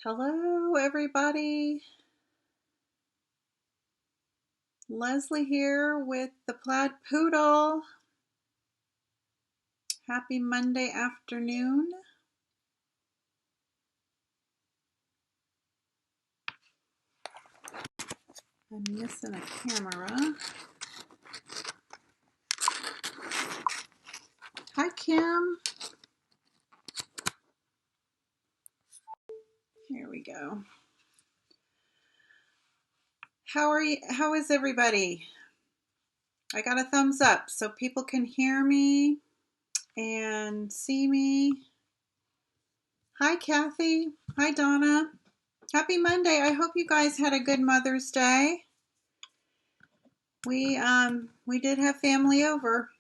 Hello, everybody. Leslie here with the Plaid Poodle. Happy Monday afternoon. I'm missing a camera. Hi, Kim. Here we go. How are you? How is everybody? I got a thumbs up so people can hear me and see me. Hi, Kathy. Hi, Donna. Happy Monday. I hope you guys had a good Mother's Day. We did have family over.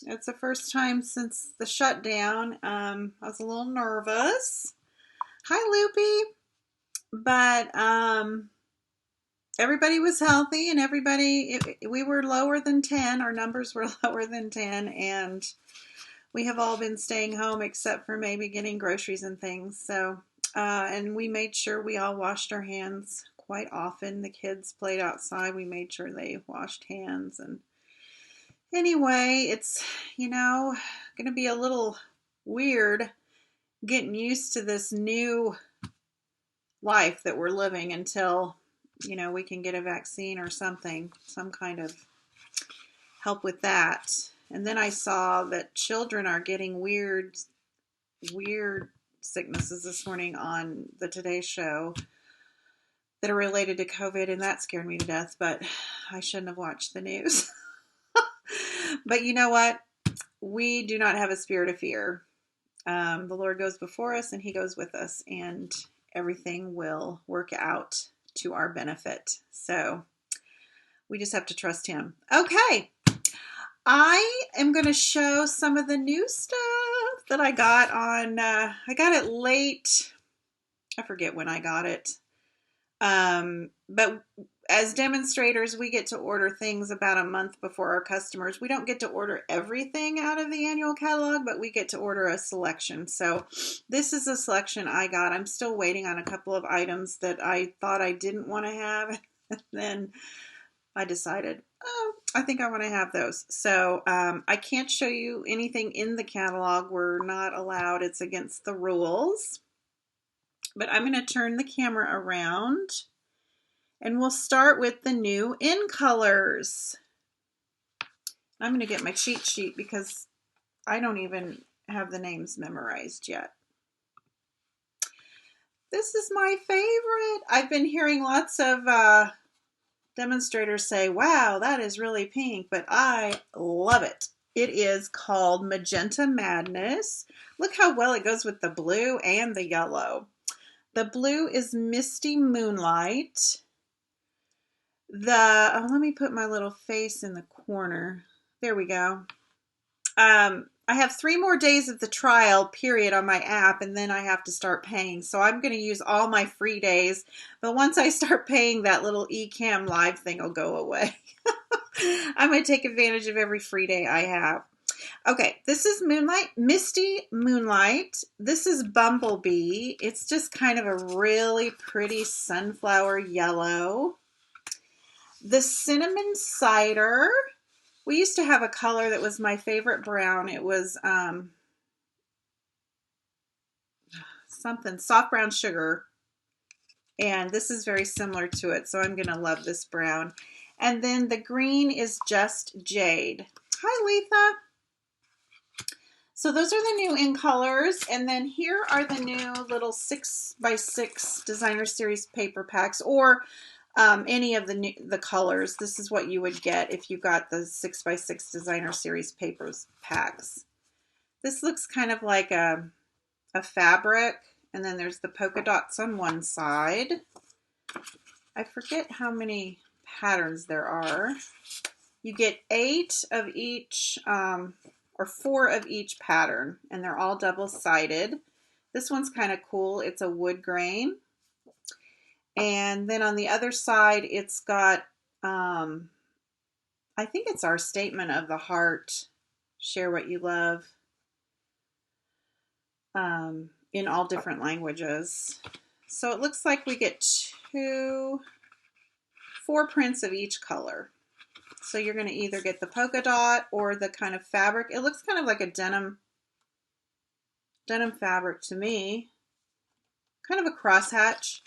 It's the first time since the shutdown. I was a little nervous. Hi, Loopy. But everybody was healthy and we were lower than 10. Our numbers were lower than 10. And we have all been staying home except for maybe getting groceries and things. So, and we made sure we all washed our hands quite often. The kids played outside. We made sure they washed hands. And anyway, it's, going to be a little weird getting used to this new life that we're living until, we can get a vaccine or something, some kind of help with that. And then I saw that children are getting weird sicknesses this morning on the Today Show that are related to COVID, and that scared me to death, but I shouldn't have watched the news. But you know what? We do not have a spirit of fear. The Lord goes before us and He goes with us, and everything will work out to our benefit. So we just have to trust Him. Okay. I am going to show some of the new stuff that I got on, I got it late. I forget when I got it. But as demonstrators, we get to order things about a month before our customers. We don't get to order everything out of the annual catalog, but we get to order a selection. So this is a selection I got. I'm still waiting on a couple of items that I thought I didn't want to have. And then I decided, I think I want to have those. So I can't show you anything in the catalog. We're not allowed. It's against the rules. But I'm going to turn the camera around. And we'll start with the new in colors. I'm going to get my cheat sheet because I don't even have the names memorized yet. This is my favorite. I've been hearing lots of demonstrators say, wow, that is really pink, but I love it. It is called Magenta Madness. Look how well it goes with the blue and the yellow. The blue is Misty Moonlight. Let me put my little face in the corner. There we go. I have 3 more days of the trial period on my app, and then I have to start paying. So I'm going to use all my free days. But once I start paying, that little eCam live thing will go away. I'm going to take advantage of every free day I have. Okay, this is Misty Moonlight. This is Bumblebee. It's just kind of a really pretty sunflower yellow. The Cinnamon Cider. We used to have a color that was my favorite brown. It was something soft brown sugar. And this is very similar to it. So I'm going to love this brown. And then the green is Just Jade. Hi, Letha. So those are the new in colors. And then here are the new little 6x6 Designer Series paper packs, or any of the colors. This is what you would get if you got the 6x6 Designer Series papers packs. This looks kind of like a fabric, and then there's the polka dots on one side. I forget how many patterns there are. You get 8 of each, or 4 of each pattern, and they're all double-sided. This one's kind of cool. It's a wood grain. And then on the other side, it's got, I think it's our statement of the heart, share what you love, in all different languages. So it looks like we get 4 prints of each color. So you're going to either get the polka dot or the kind of fabric. It looks kind of like a denim fabric to me. Kind of a crosshatch.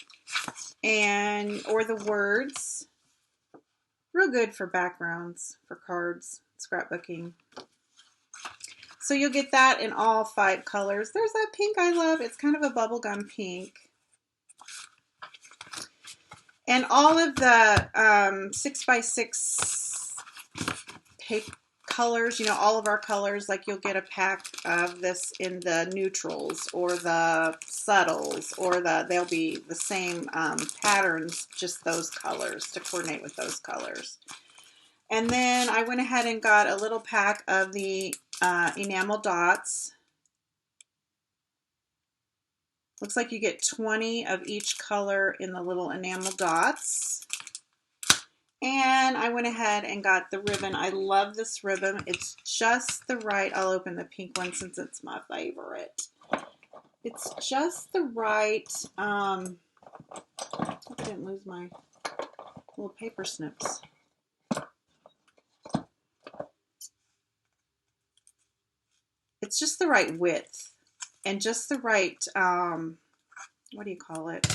Or the words. Real good for backgrounds, for cards, scrapbooking. So you'll get that in all 5 colors. There's that pink I love. It's kind of a bubblegum pink. And all of the 6x6 tape colors, you know, all of our colors, like you'll get a pack of this in the neutrals or the subtles, or they'll be the same patterns, just those colors to coordinate with those colors. And then I went ahead and got a little pack of the enamel dots. Looks like you get 20 of each color in the little enamel dots. And I went ahead and got the ribbon. I love this ribbon. It's just the right. I'll open the pink one since it's my favorite. It's just the right. I hope I didn't lose my little paper snips. It's just the right width and just the right, what do you call it?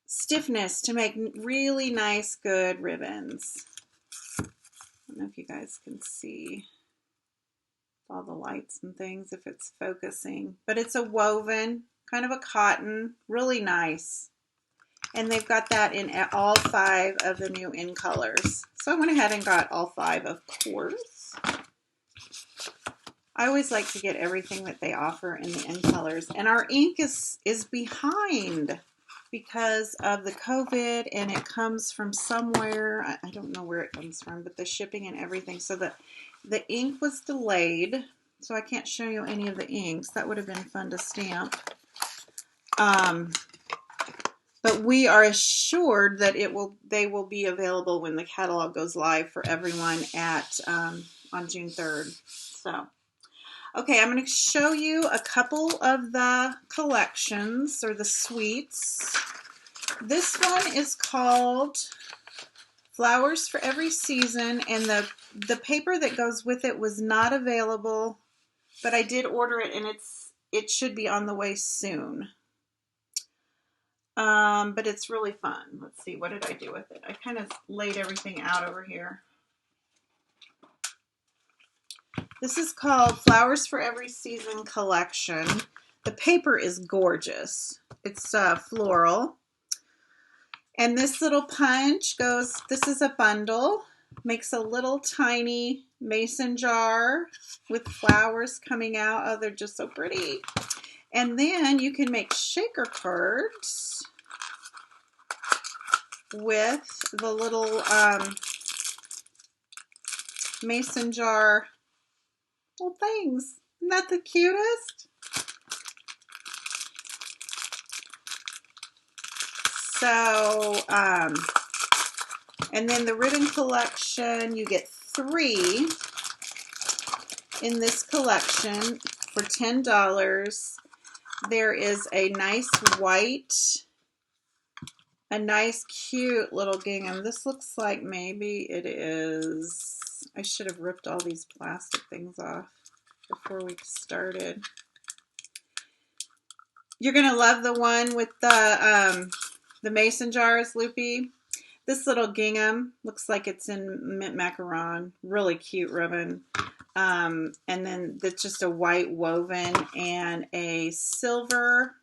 Stiffness to make really nice, good ribbons. I don't know if you guys can see all the lights and things, if it's focusing, but it's a woven, kind of a cotton, really nice. And they've got that in all 5 of the new in colors. So I went ahead and got all 5, of course. I always like to get everything that they offer in the in colors. And our ink is behind because of the COVID, and it comes from somewhere. I don't know where it comes from, but the shipping and everything. So the ink was delayed, so I can't show you any of the inks. That would have been fun to stamp. But we are assured that they will be available when the catalog goes live for everyone at on June 3rd. So, okay, I'm going to show you a couple of the collections or the suites. This one is called Flowers for Every Season, and the paper that goes with it was not available, but I did order it, and it should be on the way soon. But it's really fun. Let's see, what did I do with it? I kind of laid everything out over here. This is called Flowers for Every Season Collection. The paper is gorgeous. It's floral. And this little punch goes, this is a bundle, makes a little tiny mason jar with flowers coming out. Oh, they're just so pretty. And then you can make shaker cards with the little mason jar little things. Isn't that the cutest? So, and then the ribbon collection, you get 3 in this collection for $10. There is a nice white, a nice cute little gingham. This looks like maybe it is, I should have ripped all these plastic things off before we started. You're going to love the one with the mason jars, loopy. This little gingham looks like it's in mint macaron. Really cute ribbon. And then it's just a white woven and a silver,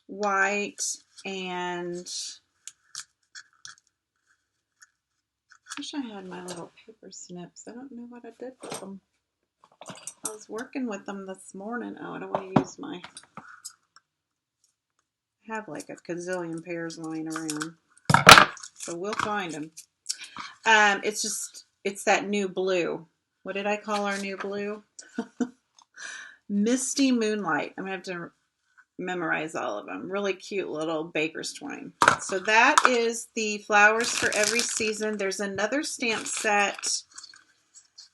white, and I wish I had my little paper snips. I don't know what I did with them. I was working with them this morning. Oh, I don't want to use my... I have like a gazillion pairs lying around. So we'll find them. It's that new blue. What did I call our new blue? Misty Moonlight. I'm going to have to memorize all of them. Really cute little baker's twine. So that is the Flowers for Every Season. There's another stamp set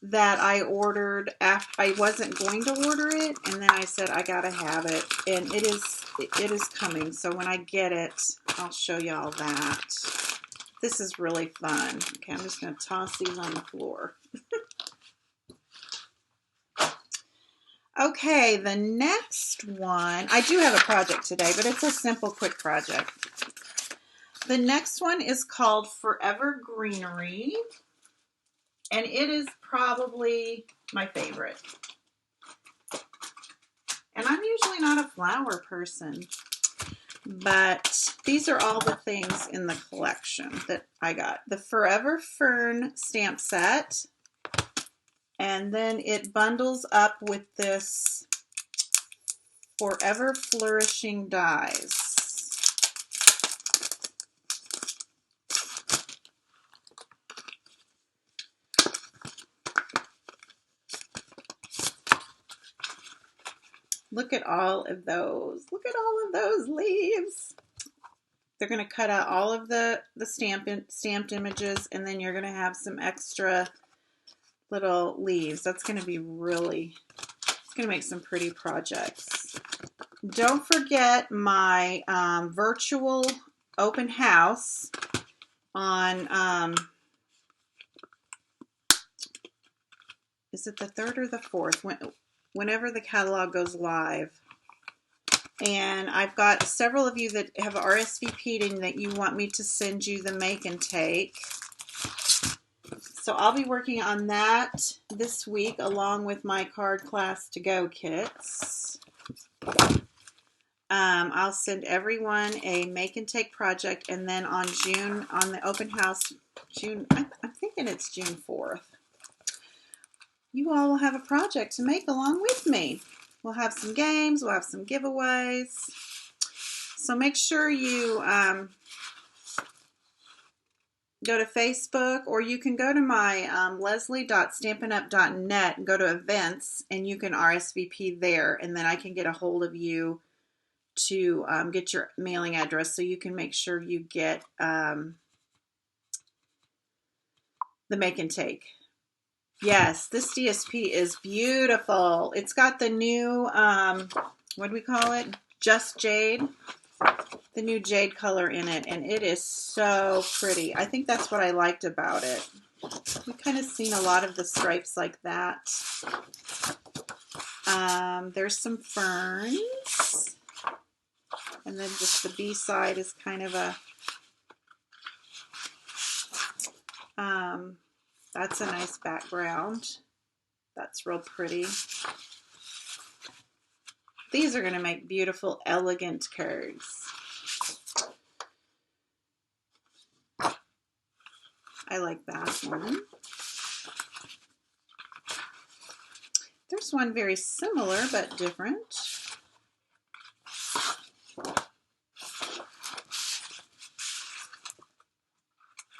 that I ordered after I wasn't going to order it, and then I said I gotta have it, and it is coming. So when I get it, I'll show y'all that. This is really fun. Okay, I'm just gonna toss these on the floor. Okay, the next one, I do have a project today, but it's a simple, quick project. The next one is called Forever Greenery, and it is probably my favorite. And I'm usually not a flower person, but these are all the things in the collection that I got. The Forever Fern stamp set, and then it bundles up with this Forever Flourishing dies. Look at all of those. Look at all of those leaves. They're going to cut out all of the stamped images, and then you're going to have some extra little leaves. That's going to be really, it's going to make some pretty projects. Don't forget my virtual open house on, is it the 3rd or the 4th? Whenever the catalog goes live. And I've got several of you that have RSVP'd and that you want me to send you the make and take. So I'll be working on that this week along with my card class to go kits. I'll send everyone a make and take project, and then on the open house, I'm thinking it's June 4th. You all will have a project to make along with me. We'll have some games, we'll have some giveaways. So make sure you go to Facebook, or you can go to my leslie.stampinup.net and go to events, and you can RSVP there, and then I can get a hold of you to get your mailing address so you can make sure you get the make and take. Yes, this DSP is beautiful. It's got the new, what do we call it? Just Jade. The new jade color in it, and it is so pretty. I think that's what I liked about it. We've kind of seen a lot of the stripes like that. There's some ferns. And then just the B side is kind of a, that's a nice background. That's real pretty. These are going to make beautiful, elegant cards. I like that one. There's one very similar but different.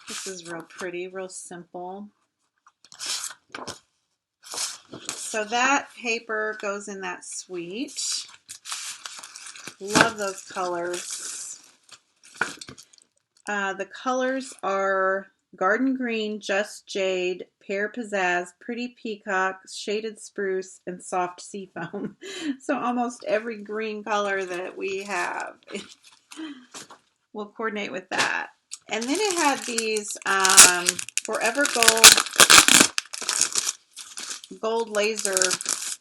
This is real pretty, real simple. So that paper goes in that suite. Love those colors. The colors are Garden Green, Just Jade, Pear Pizzazz, Pretty Peacock, Shaded Spruce, and Soft Seafoam. So almost every green color that we have will coordinate with that. And then it had these Forever Gold laser. It's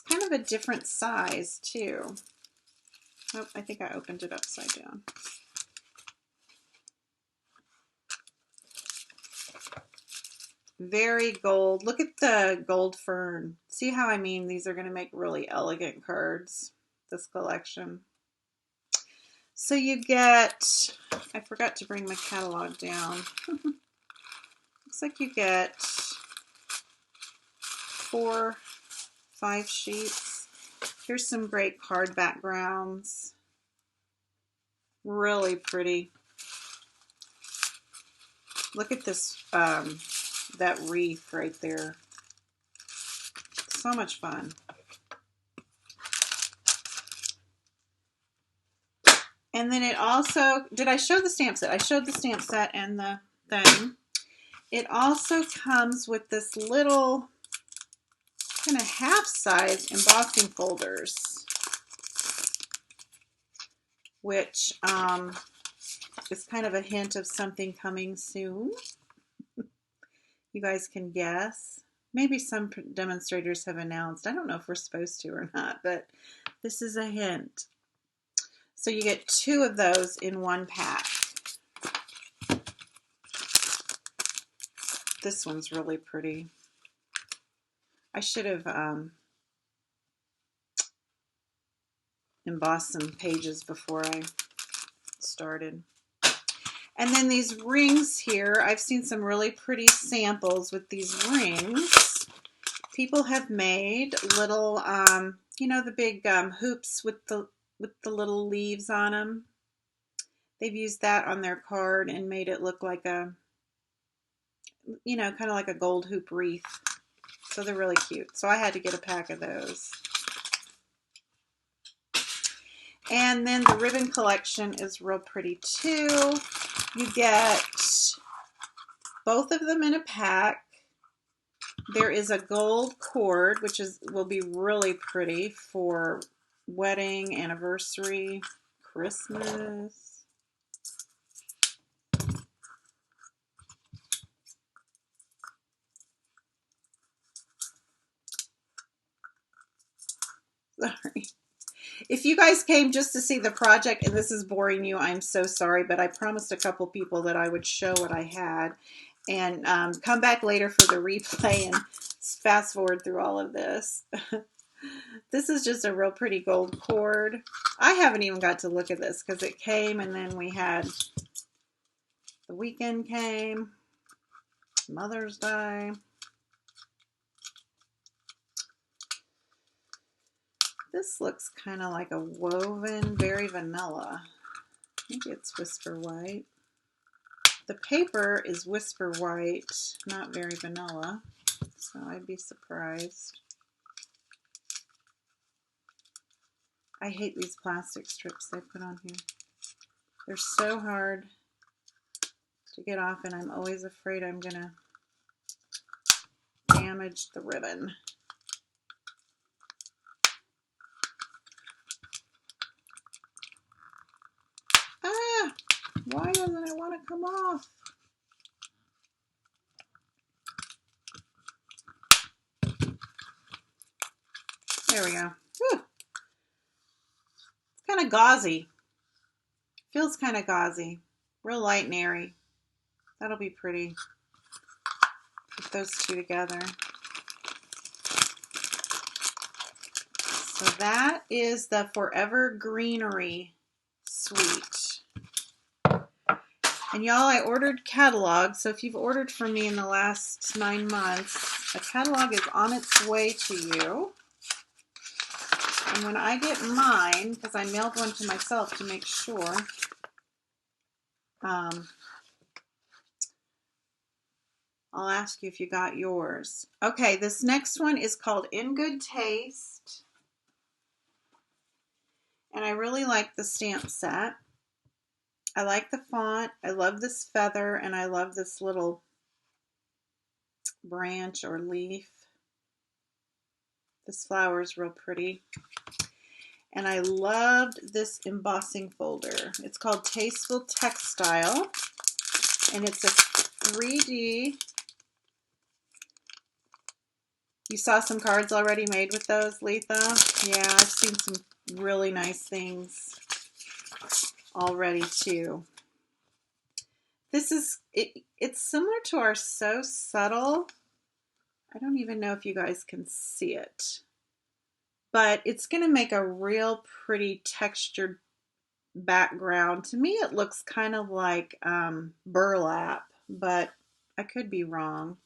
kind of a different size too. Oh, I think I opened it upside down. Very gold. Look at the gold fern. See how I mean? These are going to make really elegant cards, this collection. So you get, I forgot to bring my catalog down. Looks like you get 4, 5 sheets. Here's some great card backgrounds. Really pretty. Look at this, that wreath right there. So much fun. And then it also, did I show the stamp set? I showed the stamp set and the thing. It also comes with this little kind of half-size embossing folders, which is kind of a hint of something coming soon. You guys can guess. Maybe some demonstrators have announced. I don't know if we're supposed to or not, but this is a hint. So you get 2 of those in one pack. This one's really pretty. I should have embossed some pages before I started. And then these rings here, I've seen some really pretty samples with these rings. People have made little, you know, the big hoops with the little leaves on them. They've used that on their card and made it look like a, you know, kind of like a gold hoop wreath. So they're really cute. So I had to get a pack of those. And then the ribbon collection is real pretty too. You get both of them in a pack. There is a gold cord, which will be really pretty for wedding, anniversary, Christmas. Sorry. If you guys came just to see the project and this is boring you, I'm so sorry, but I promised a couple people that I would show what I had and come back later for the replay and fast forward through all of this. This is just a real pretty gold cord. I haven't even got to look at this because it came and then we had the weekend came, Mother's Day. This looks kind of like a woven, very vanilla. Maybe it's Whisper White. The paper is Whisper White, not very vanilla, so I'd be surprised. I hate these plastic strips they put on here. They're so hard to get off, and I'm always afraid I'm gonna damage the ribbon. Ah! Why doesn't it want to come off? There we go. Whew. It's kind of gauzy. Feels kind of gauzy. Real light and airy. That'll be pretty. Put those two together. So that is the Forever Greenery Suite. And y'all, I ordered catalogs. So if you've ordered from me in the last 9 months, a catalog is on its way to you. And when I get mine, because I mailed one to myself to make sure, I'll ask you if you got yours. Okay, this next one is called In Good Taste. And I really like the stamp set. I like the font. I love this feather, and I love this little branch or leaf. This flower is real pretty. And I loved this embossing folder. It's called Tasteful Textile. And it's a 3D. You saw some cards already made with those, Letha? Yeah, I've seen some really nice things already too. This is, it's similar to our So Subtle. I don't even know if you guys can see it. But it's going to make a real pretty textured background. To me, it looks kind of like burlap, but I could be wrong.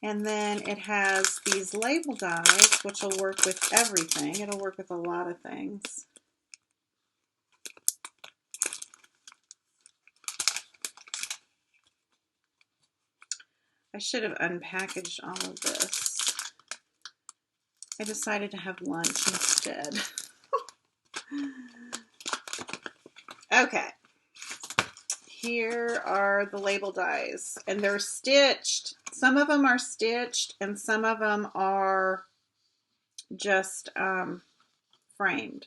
And then it has these label guides, which will work with everything. It'll work with a lot of things. I should have unpackaged all of this. I decided to have lunch instead. Okay. here are the label dies, and they're stitched. Some of them are stitched, and some of them are just framed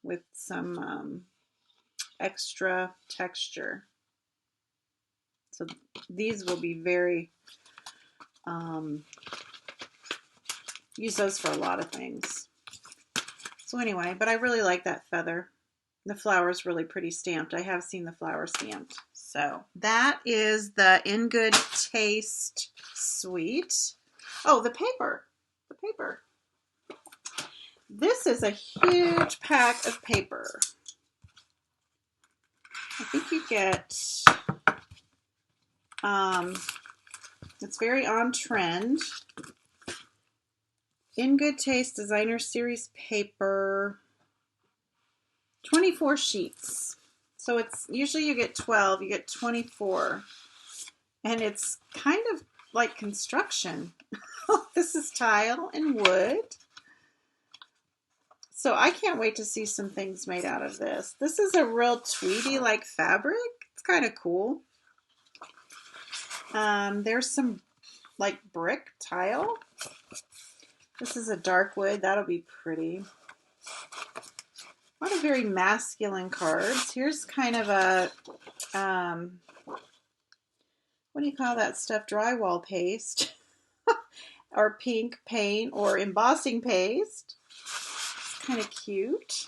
with some extra texture. So these will be very, use those for a lot of things. So anyway, but I really like that feather. The flower is really pretty stamped. I have seen the flower stamped. So that is the In Good Taste Suite. Oh, the paper. The paper. This is a huge pack of paper. I think you get, it's very on trend. In Good Taste Designer Series paper, 24 sheets. So it's usually you get 12, you get 24. And it's kind of like construction. This is tile and wood. So I can't wait to see some things made out of this. This is a real tweedy-like fabric. It's kind of cool. There's some like brick tile. This is a dark wood. That'll be pretty. A lot of very masculine cards. Here's kind of a, what do you call that stuff? Drywall paste. Or pink paint or embossing paste. It's kind of cute.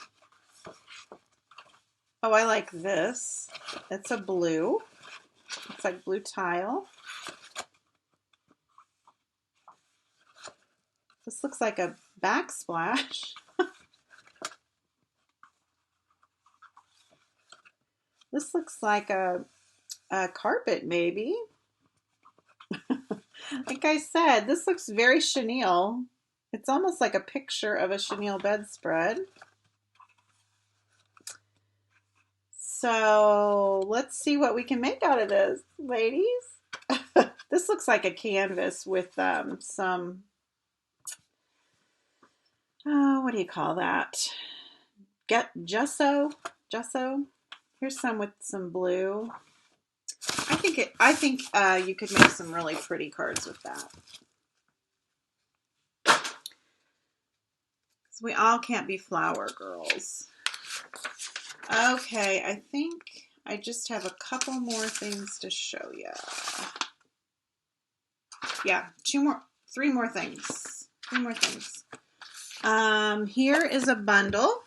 Oh, I like this. It's a blue. It's like blue tile. This looks like a backsplash. This looks like a carpet, maybe. Like I said, this looks very chenille. It's almost like a picture of a chenille bedspread. So let's see what we can make out of this, ladies. This looks like a canvas with some, what do you call that? Gesso. Here's some with some blue. I think you could make some really pretty cards with that. So we all can't be flower girls. Okay, I think I just have a couple more things to show you. Yeah, three more things. Here is a bundle.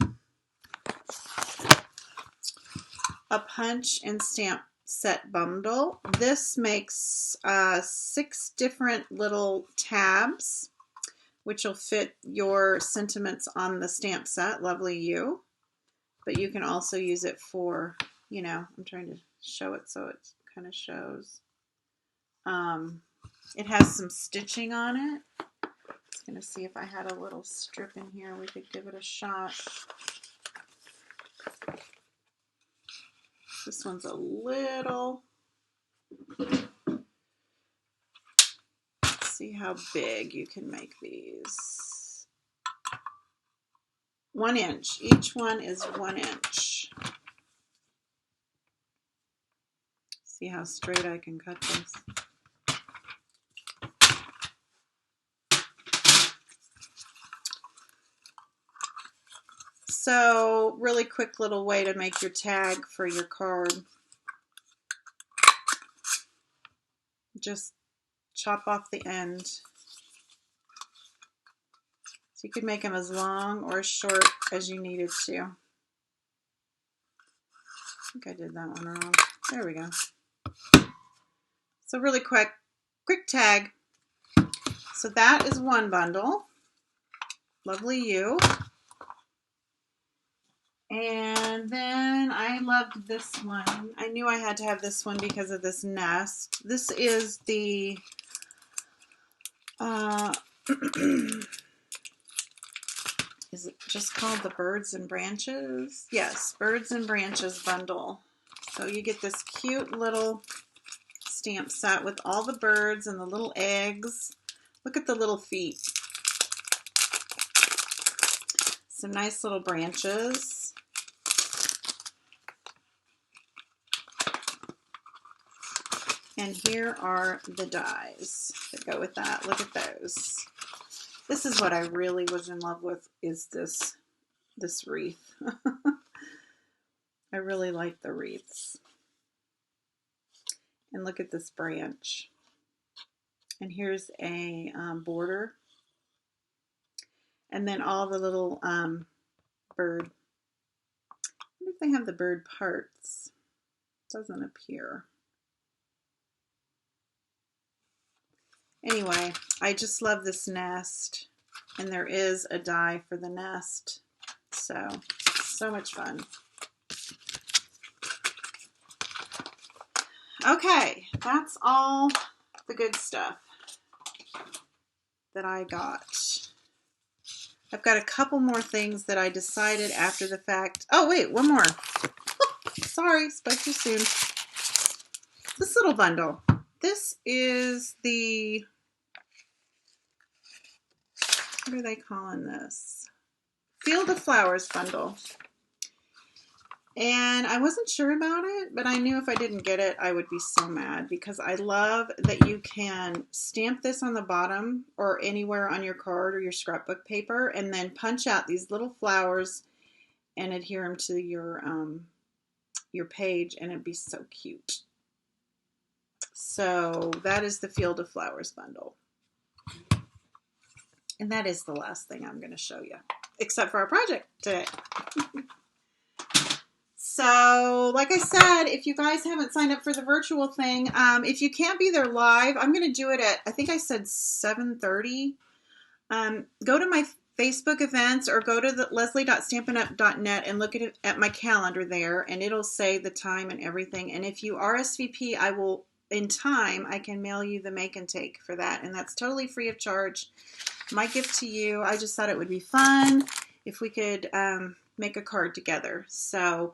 A punch and stamp set bundle. This makes 6 different little tabs, which will fit your sentiments on the stamp set. Lovely you. But you can also use it for, you know, I'm trying to show it so it kind of shows. It has some stitching on it. I was going to see if I had a little strip in here. We could give it a shot. This one's a little, let's see how big you can make these. 1 inch. Each one is 1 inch. See how straight I can cut this. So, really quick little way to make your tag for your card. Just chop off the end. So you could make them as long or as short as you needed to. I think I did that one wrong. There we go. So really quick tag. So that is one bundle. Lovely you. And then I loved this one. I knew I had to have this one because of this nest. This is the is it just called the Birds and Branches? Yes, Birds and Branches bundle. So you get this cute little stamp set with all the birds and the little eggs. Look at the little feet. Some nice little branches. And here are the dies that go with that. Look at those. This is what I really was in love with, is this wreath. I really like the wreaths. And look at this branch. And here's a border. And then all the little bird. I wonder if they have the bird parts. It doesn't appear. Anyway, I just love this nest. And there is a die for the nest. So much fun. Okay, that's all the good stuff that I got. I've got a couple more things that I decided after the fact. Oh, wait, one more. Sorry, spoke too soon. This little bundle. This is the, what are they calling this? Field of Flowers bundle. And I wasn't sure about it, but I knew if I didn't get it, I would be so mad, because I love that you can stamp this on the bottom or anywhere on your card or your scrapbook paper, and then punch out these little flowers and adhere them to your page, and it'd be so cute. So that is the Field of Flowers bundle. And that is the last thing I'm going to show you, except for our project today. So, like I said, if you guys haven't signed up for the virtual thing, if you can't be there live, I'm going to do it at, I think I said 7:30. Go to my Facebook events or go to the leslie.stampinup.net and look at my calendar there, and it'll say the time and everything. And if you RSVP, I will, in time, I can mail you the make and take for that, and that's totally free of charge. My gift to you. I just thought it would be fun if we could make a card together. So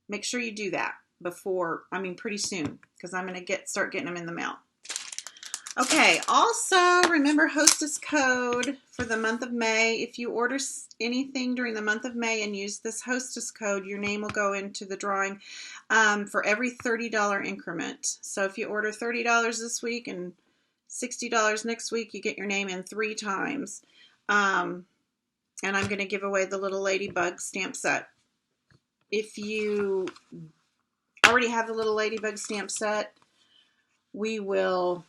make sure you do that before, pretty soon, because I'm going to start getting them in the mail. Okay, also remember Hostess code for the month of May. If you order anything during the month of May and use this Hostess code, your name will go into the drawing for every $30 increment. So if you order $30 this week and $60 next week, you get your name in 3 times. And I'm going to give away the little ladybug stamp set. If you already have the little ladybug stamp set, we will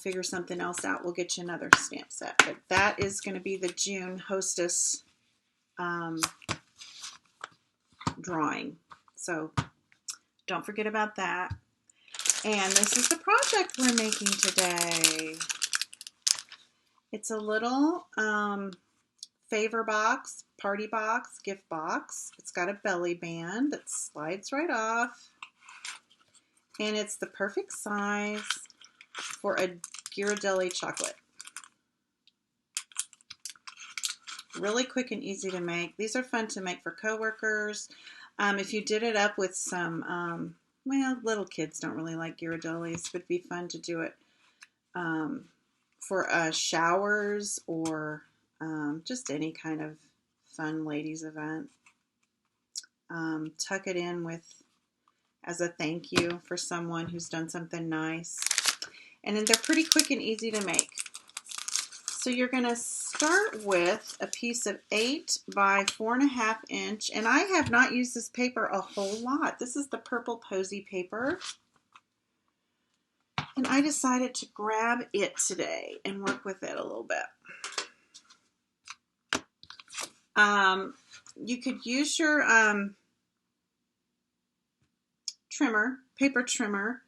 figure something else out. We'll get you another stamp set. But that is going to be the June Hostess drawing. So don't forget about that. And this is the project we're making today. It's a little favor box, party box, gift box. It's got a belly band that slides right off. And it's the perfect size for a Ghirardelli chocolate. Really quick and easy to make. These are fun to make for coworkers. If you did it up with some, well, little kids don't really like Ghirardellis, but it'd be fun to do it for showers or just any kind of fun ladies event. Tuck it in with as a thank you for someone who's done something nice. And then they're pretty quick and easy to make. So you're going to start with a piece of 8 by 4.5 inch. And I have not used this paper a whole lot. This is the purple posy paper. And I decided to grab it today and work with it a little bit. You could use your paper trimmer,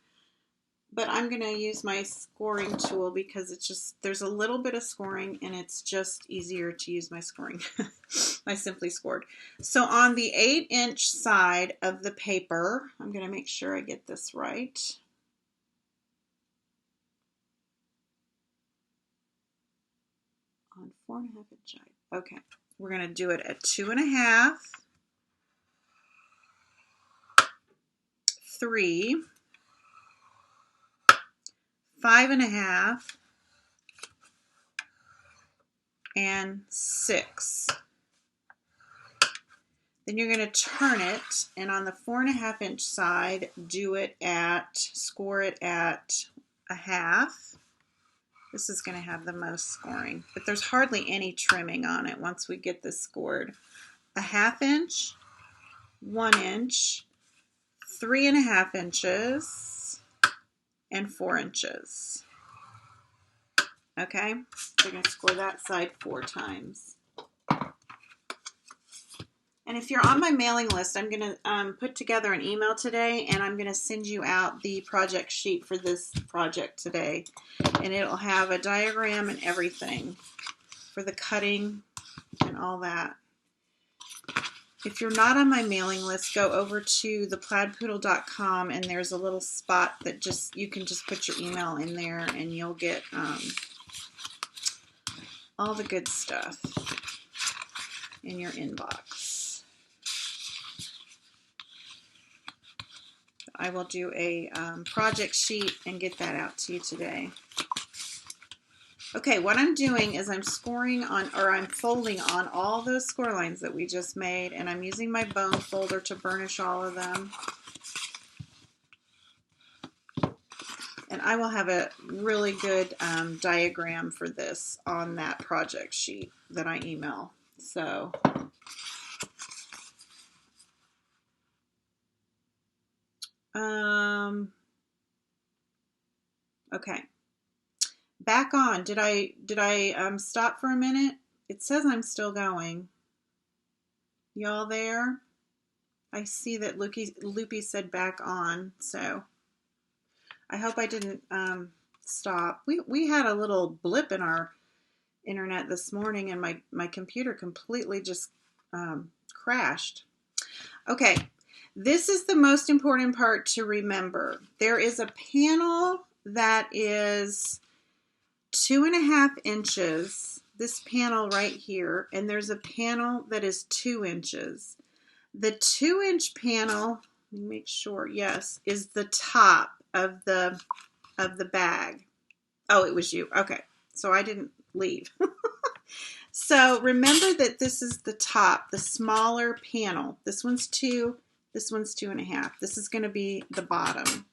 but I'm going to use my scoring tool because it's just, there's a little bit of scoring and it's just easier to use my scoring. I simply scored. So on the 8-inch side of the paper, I'm going to make sure I get this right. On 4.5 inch. Okay. We're going to do it at 2.5, 3, 5.5, and 6. Then you're going to turn it, and on the 4.5-inch side, score it at a half. This is going to have the most scoring, but there's hardly any trimming on it once we get this scored. A 1/2 inch, 1 inch, 3.5 inches, and 4 inches. Okay, we're going to score that side 4 times. And if you're on my mailing list, I'm going to put together an email today, and I'm going to send you out the project sheet for this project today. And it'll have a diagram and everything for the cutting and all that. If you're not on my mailing list, go over to theplaidpoodle.com, and there's a little spot that you can just put your email in there, and you'll get all the good stuff in your inbox. I will do a project sheet and get that out to you today. Okay, what I'm doing is I'm folding on all those score lines that we just made, and I'm using my bone folder to burnish all of them. And I will have a really good diagram for this on that project sheet that I email. So, okay. Back on. Did I stop for a minute? It says I'm still going. Y'all there? I see that Loopy said back on, so I hope I didn't stop. We had a little blip in our internet this morning, and my computer completely just crashed. Okay, this is the most important part to remember. There is a panel that is 2.5 inches, this panel right here, and there's a panel that is 2 inches. The 2-inch panel, let me make sure, yes, is the top of the bag. Oh, it was you. Okay, so I didn't leave. So remember that this is the top, the smaller panel. This one's 2, this one's 2.5. This is going to be the bottom.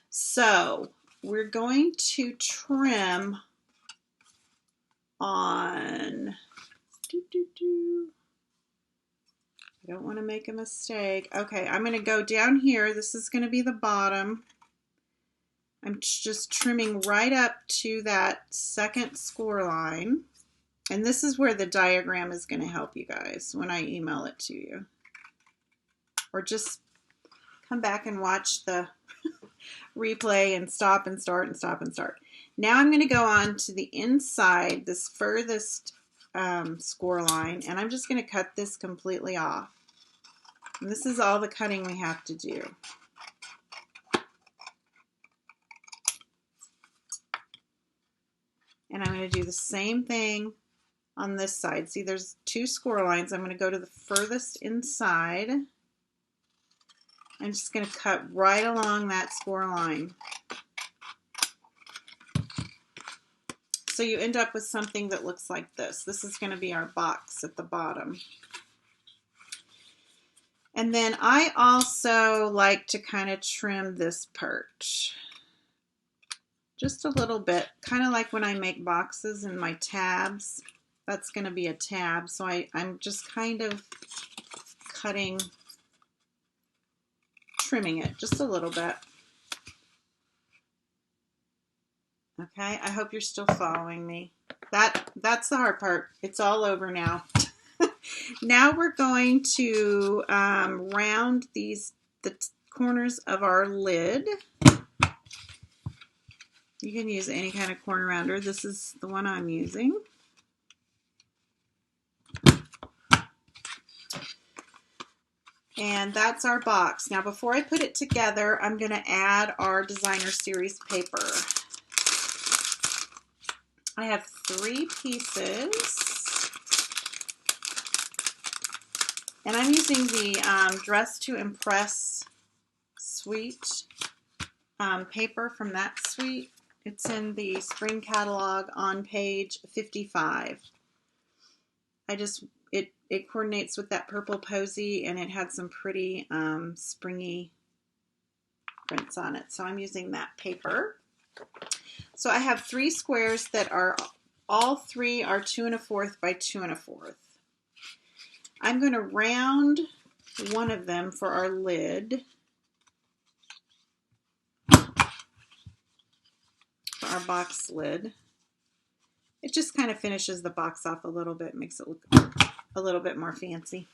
So we're going to trim on, I don't want to make a mistake. Okay, I'm going to go down here. This is going to be the bottom. I'm just trimming right up to that second score line. And this is where the diagram is going to help you guys when I email it to you. Or just come back and watch the replay and stop and start and stop and start. Now I'm going to go on to the inside, this furthest score line, and I'm just going to cut this completely off. And this is all the cutting we have to do. And I'm going to do the same thing on this side. See, there's 2 score lines. I'm going to go to the furthest inside. I'm just going to cut right along that score line. So you end up with something that looks like this. This is going to be our box at the bottom. And then I also like to kind of trim this part. Just a little bit, kind of like when I make boxes and my tabs. That's going to be a tab, so I'm just kind of trimming it just a little bit. Okay, I hope you're still following me. That's the hard part. It's all over now. Now we're going to round the corners of our lid. You can use any kind of corner rounder. This is the one I'm using. And that's our box. Now before I put it together, I'm going to add our designer series paper. I have 3 pieces. And I'm using the Dress to Impress suite paper from that suite. It's in the spring catalog on page 55. It coordinates with that purple posy, and it had some pretty springy prints on it. So I'm using that paper. So I have 3 squares that are, all 3 are 2 1/4 by 2 1/4. I'm going to round one of them for our lid, for our box lid. It just kind of finishes the box off a little bit, makes it look a little bit more fancy.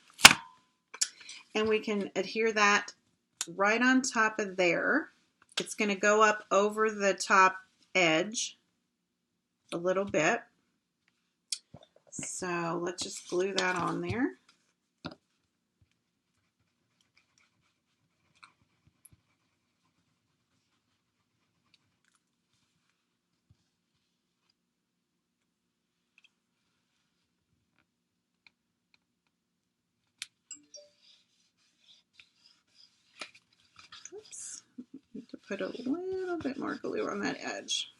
And we can adhere that right on top of there. It's going to go up over the top edge a little bit. So let's just glue that on there. Oops, need to put a little bit more glue on that edge.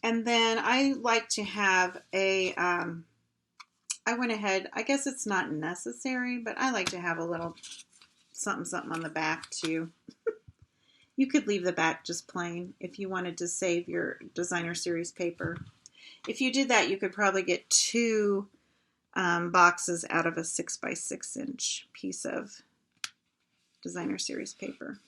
And then I like to have a, I went ahead, I guess it's not necessary, but I like to have a little something on the back too. You could leave the back just plain if you wanted to save your designer series paper. If you did that, you could probably get 2 boxes out of a 6 by 6 inch piece of designer series paper.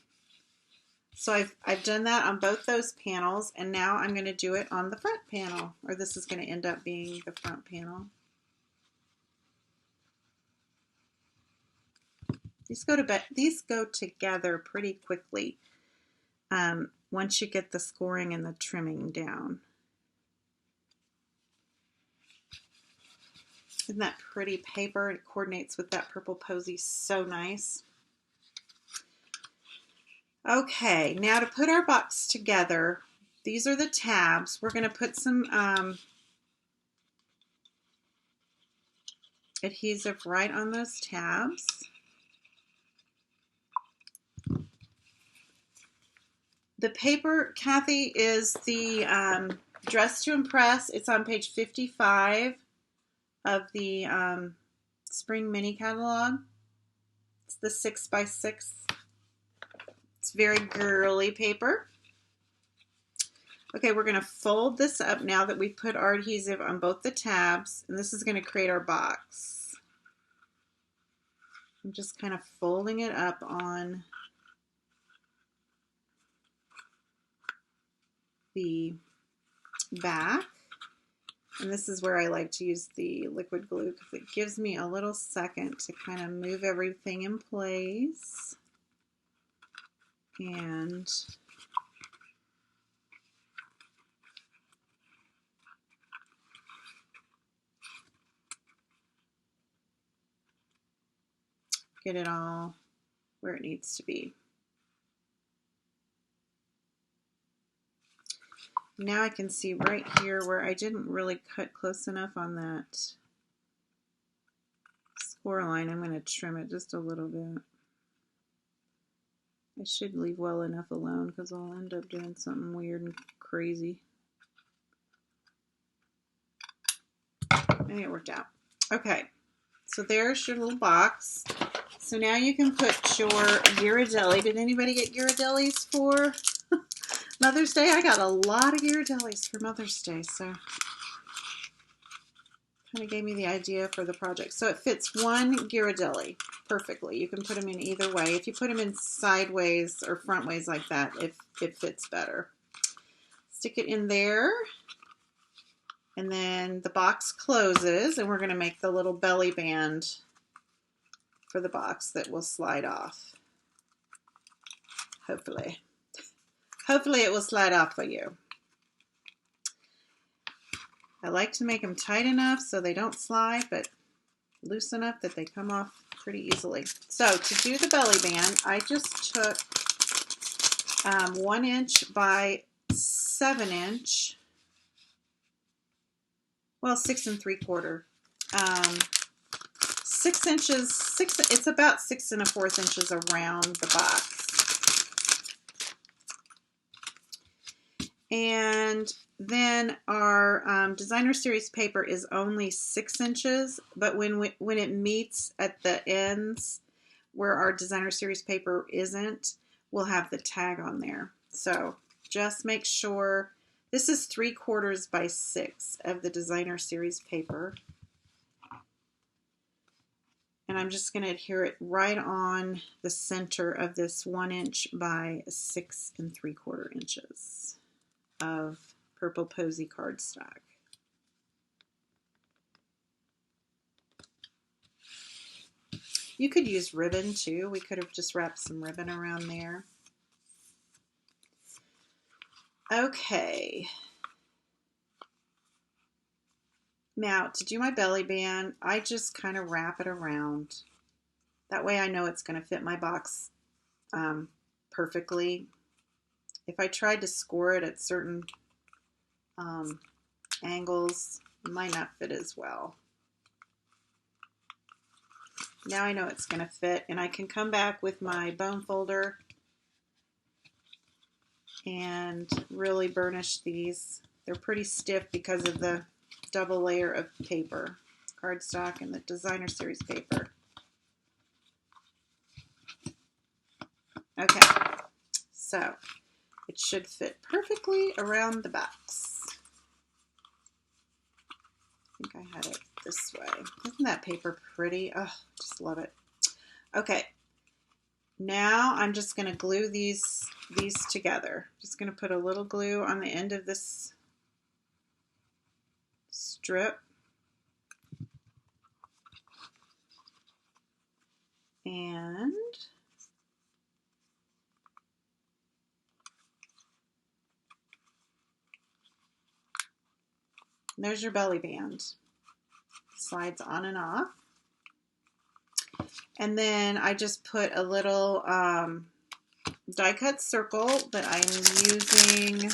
So I've done that on both those panels, and now I'm going to do it on the front panel, or this is going to end up being the front panel. These go together pretty quickly once you get the scoring and the trimming down. Isn't that pretty paper? It coordinates with that purple posy so nice. Okay, now to put our box together, these are the tabs. We're going to put some adhesive right on those tabs. The paper, Kathy, is the Dress to Impress. It's on page 55 of the Spring Mini Catalog. It's the 6 by 6. It's very girly paper. Okay, we're going to fold this up now that we put our adhesive on both the tabs, and this is going to create our box. I'm just kind of folding it up on the back, and this is where I like to use the liquid glue because it gives me a little second to kind of move everything in place and get it all where it needs to be. Now I can see right here where I didn't really cut close enough on that score line. I'm going to trim it just a little bit. I should leave well enough alone because I'll end up doing something weird and crazy. Maybe it worked out. Okay, so there's your little box. So now you can put your Ghirardelli. Did anybody get Ghirardellis for Mother's Day? I got a lot of Ghirardellis for Mother's Day, so kind of gave me the idea for the project. So it fits one Ghirardelli perfectly. You can put them in either way. If you put them in sideways or front ways like that, it fits better. Stick it in there, and then the box closes, and we're going to make the little belly band for the box that will slide off. Hopefully. Hopefully it will slide off for you. I like to make them tight enough so they don't slide, but loose enough that they come off pretty easily. So to do the belly band, I just took 1 inch by 7 inch, well, 6 3/4. 6 inches, it's about 6 1/4 inches around the box. And then our designer series paper is only 6 inches, but when it meets at the ends where our designer series paper isn't, we'll have the tag on there. So just make sure, this is 3/4 by 6 of the designer series paper. And I'm just going to adhere it right on the center of this 1 inch by 6 3/4 inches of Purple Posy cardstock. You could use ribbon too. We could have just wrapped some ribbon around there. Okay. Now, to do my belly band, I just kind of wrap it around. That way I know it's going to fit my box perfectly. If I tried to score it at certain angles, it might not fit as well. Now I know it's going to fit, and I can come back with my bone folder and really burnish these. They're pretty stiff because of the double layer of paper, cardstock and the designer series paper. Okay, so it should fit perfectly around the box. I think I had it this way. Isn't that paper pretty? Oh, just love it. Okay, now I'm just going to glue these together. Just going to put a little glue on the end of this strip. And there's your belly band. Slides on and off. And then I just put a little die cut circle that I'm using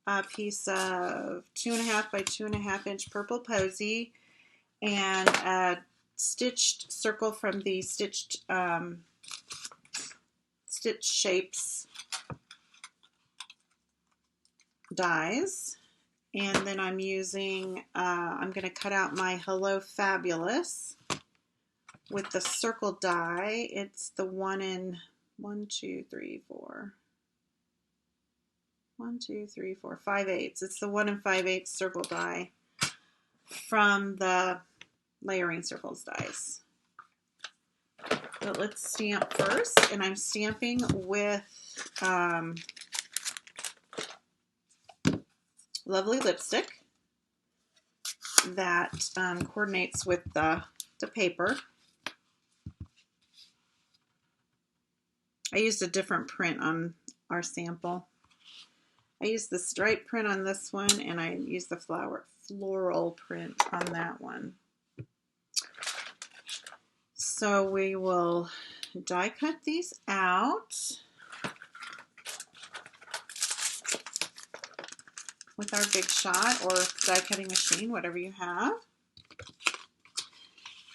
a piece of 2.5 by 2.5 inch Purple Posy and a stitched circle from the Stitch Shapes dies. And then I'm using, I'm going to cut out my Hello Fabulous with the circle die. It's the 1 in 1, 2, 3, 4. 1, 2, 3, 4, 5/8. It's the 1 in 5/8 circle die from the Layering Circles dies. But let's stamp first, and I'm stamping with Lovely Lipstick that coordinates with the paper. I used a different print on our sample. I used the stripe print on this one, and I used the floral print on that one. So we will die cut these out with our Big Shot or die cutting machine, whatever you have.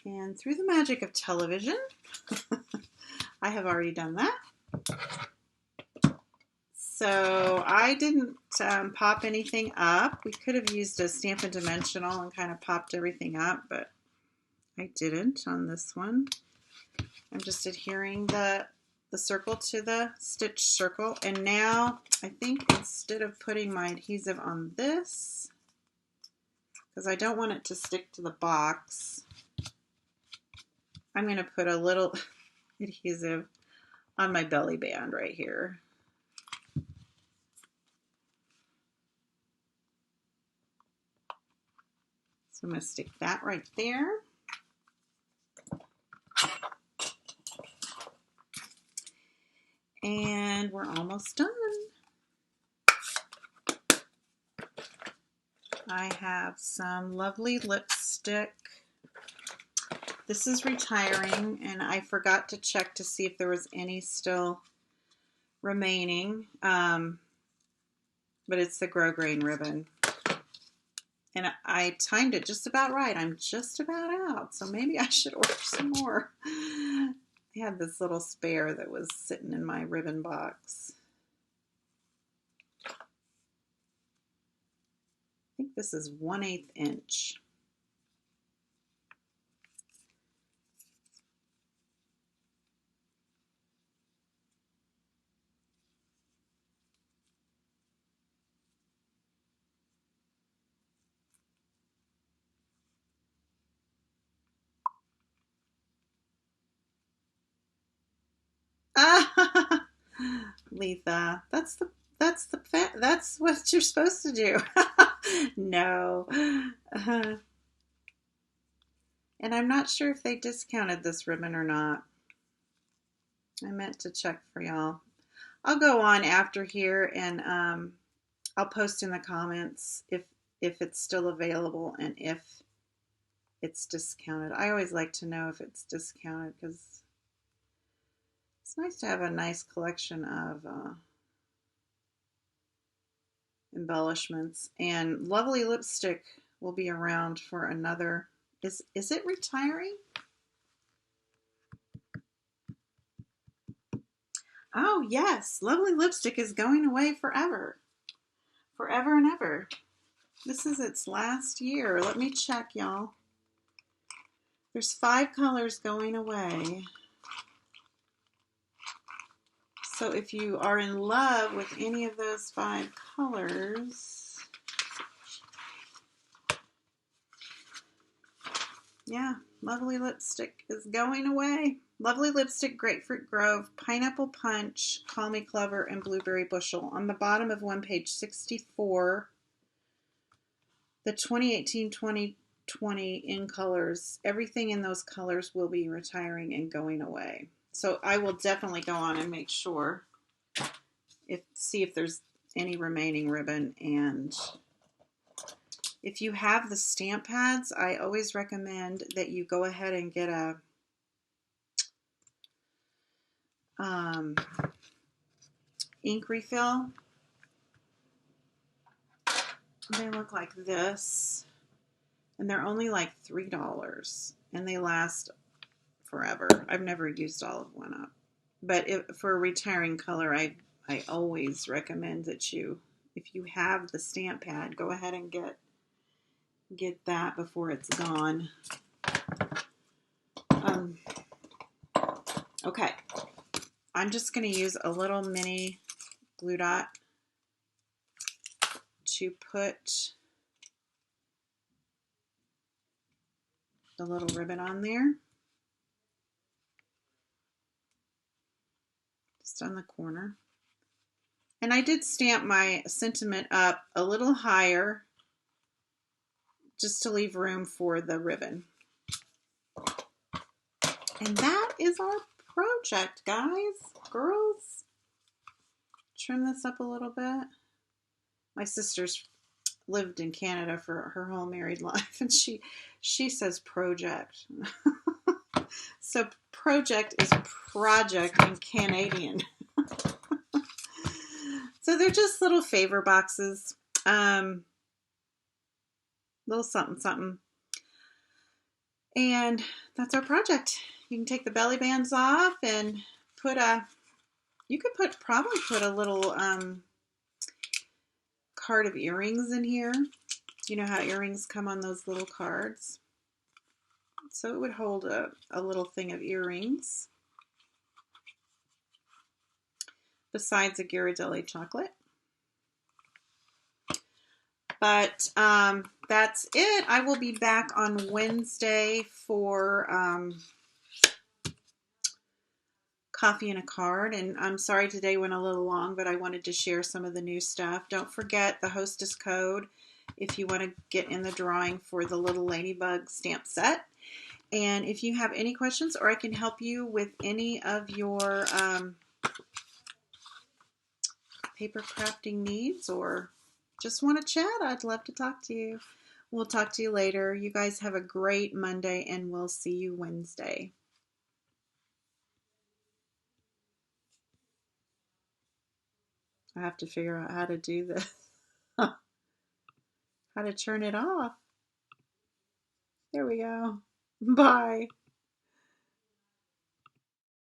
And through the magic of television, I have already done that. So I didn't pop anything up. We could have used a Stampin' Dimensional and kind of popped everything up, but I didn't on this one. I'm just adhering the circle to the stitch circle. And now I think instead of putting my adhesive on this, because I don't want it to stick to the box, I'm going to put a little adhesive on my belly band right here. So I'm going to stick that right there. And we're almost done. I have some lovely lipstick. This is retiring, and I forgot to check to see if there was any still remaining. But it's the grosgrain ribbon. And I timed it just about right. I'm just about out, so maybe I should order some more. I had this little spare that was sitting in my ribbon box. think this is 1/8 inch. Letha, that's what you're supposed to do. No. And I'm not sure if they discounted this ribbon or not. I meant to check for y'all. I'll go on after here and I'll post in the comments if it's still available and if it's discounted. I always like to know if it's discounted because it's nice to have a nice collection of embellishments. And Lovely Lipstick will be around for another. Is it retiring? Oh yes, Lovely Lipstick is going away forever. Forever and ever. This is its last year. Let me check, y'all. There's 5 colors going away. So if you are in love with any of those 5 colors, yeah, Lovely Lipstick is going away. Lovely Lipstick, Grapefruit Grove, Pineapple Punch, Call Me Clever, and Blueberry Bushel. On the bottom of one page 64, the 2018-2020 in colors, everything in those colors will be retiring and going away. So I will definitely go on and make sure, see if there's any remaining ribbon. And if you have the stamp pads, I always recommend that you go ahead and get a ink refill. They look like this, and they're only like $3, and they last forever. I've never used all of one up, but for a retiring color, I always recommend that if you have the stamp pad, go ahead and get that before it's gone. Okay, I'm just going to use a little mini glue dot to put the little ribbon on there, just on the corner. And I did stamp my sentiment up a little higher just to leave room for the ribbon. And that is our project, guys, girls. Trim this up a little bit. My sister's lived in Canada for her whole married life, and she says project. So project is project in Canadian. So they're just little favor boxes. Little something something. And that's our project. You can take the belly bands off and you could probably put a little card of earrings in here. You know how earrings come on those little cards? So it would hold a little thing of earrings besides a Ghirardelli chocolate. But that's it. I will be back on Wednesday for coffee and a card. And I'm sorry today went a little long, but I wanted to share some of the new stuff. Don't forget the hostess code if you want to get in the drawing for the little ladybug stamp set. And if you have any questions or I can help you with any of your paper crafting needs or just want to chat, I'd love to talk to you. We'll talk to you later. You guys have a great Monday, and we'll see you Wednesday. I have to figure out how to do this. How to turn it off. There we go. Bye.